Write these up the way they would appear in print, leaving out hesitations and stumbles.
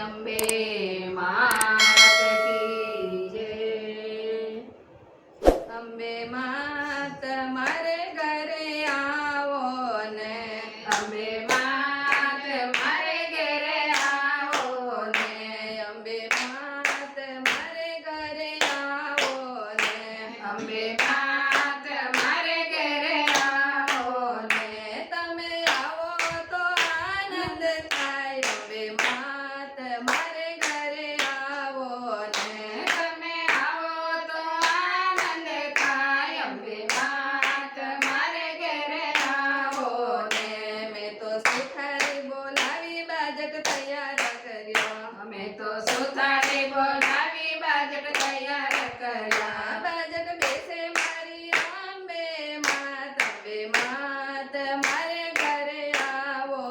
અંબે માત કી જય। અંબે માત મારે ઘરે આવો ને, અંબે માત મારે ઘરે આવો ને, અંબે માત મારે ઘરે આવો ને, અંબે માત મારે ઘરે આવો ને। તમે આવો તો આનંદ થાય, અંબે માત મારે ઘરે આવો ને, તમે આવો તો આનંદ થાય, અંબે માત મારે ઘરે આવો ને। મેં તો સુથારી બોલાવી બાજટ તૈયાર કર્યો, અમે તો સુથારી બોલાવી બાજટ તૈયાર કર્યા। બાજટ બેસે મારી અંબે માત, અંબે માત મારે ઘરે આવો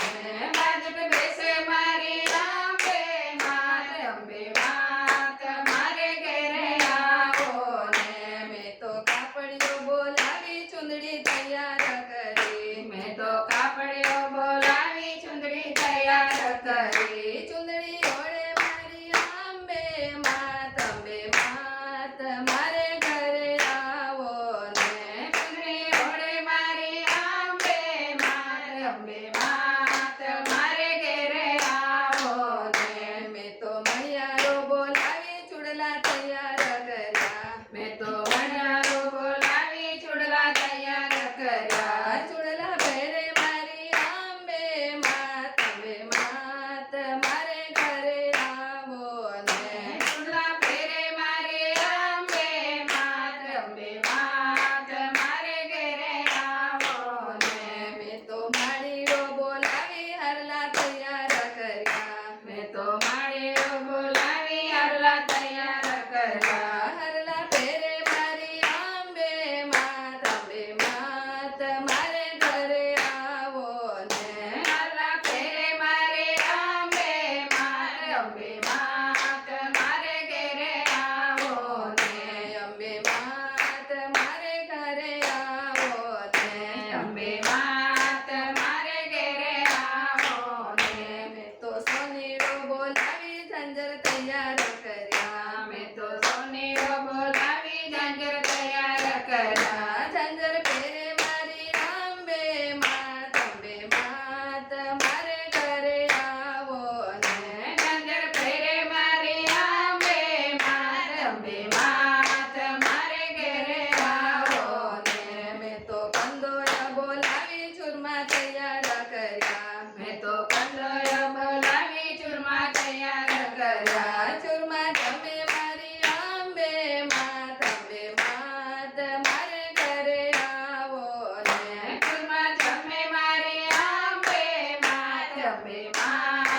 ને, બાજટ બેસે મારી અંબે માત, અંબે માત મારે ઘરે આવો ને। મેં તો કાપડીઓ બોલાવી ચુંદડી તૈયાર કરી, મેં તો કાપડીઓ બોલાવી ચુંદડી તૈયાર કરી। ચુંદડી ઓળે મારી અંબે માત, અંબે માત મારે ઘરે આવો ને, ચુંદડી ઓળે મારી અંબે માત, અંબે માત મારે ઘરે આવો ને। મેં તો મણિયારો બોલાવી ચૂડલા તૈયાર કર્યા, મેં તો મણિયારો બોલાવી ચૂડલા તૈયાર કર્યા। ચૂડલા પહેરે મારી અંબે માત, અંબે માત મારે ઘરે આવો ને, ચૂડલા પહેરે મારી અંબે માત, અંબે માત મારે ઘરે આવો ને। મેં તો માળીઓ બોલાવી હરલા તૈયાર કર્યા, મેં તો માળીઓ બોલાવી હરલા તૈયાર કર્યા। હરલા પહેરે મારી અંબે માત, અંબે માત મારે ઘરે આવો ને, હરલા પહેરે મારી અંબે માત, અંબે માત મારે ઘરે આવો ને, અંબે માત મારે ઘરે આવો ને, અંબે માત મારે ઘરે આવો ને। મેં તો સોનીડો બોલાવી ઝંઝર તૈયાર કર્યા, મેં તો સોનીડો બોલાવી ઝંઝર તૈયાર કર્યા। ઝંઝર પહેરે મારી અંબે માત, અંબે માત મારે ઘરે આવો ને, ઝંઝર પહેરે મારી અંબે માત, અંબે માત મારે ઘરે આવો ને। મેં તો કંદોયા બોલાવી ચૂરમા તૈયાર કર્યા, મેં તો કંદોયા બોલાવી ચૂરમા તૈયાર કર્યા। ચૂરમા તમે મારી અંબે માત, અંબે માત મારે ઘરે આવો ને, ચૂરમા તમે મારી અંબે માત, અંબે માત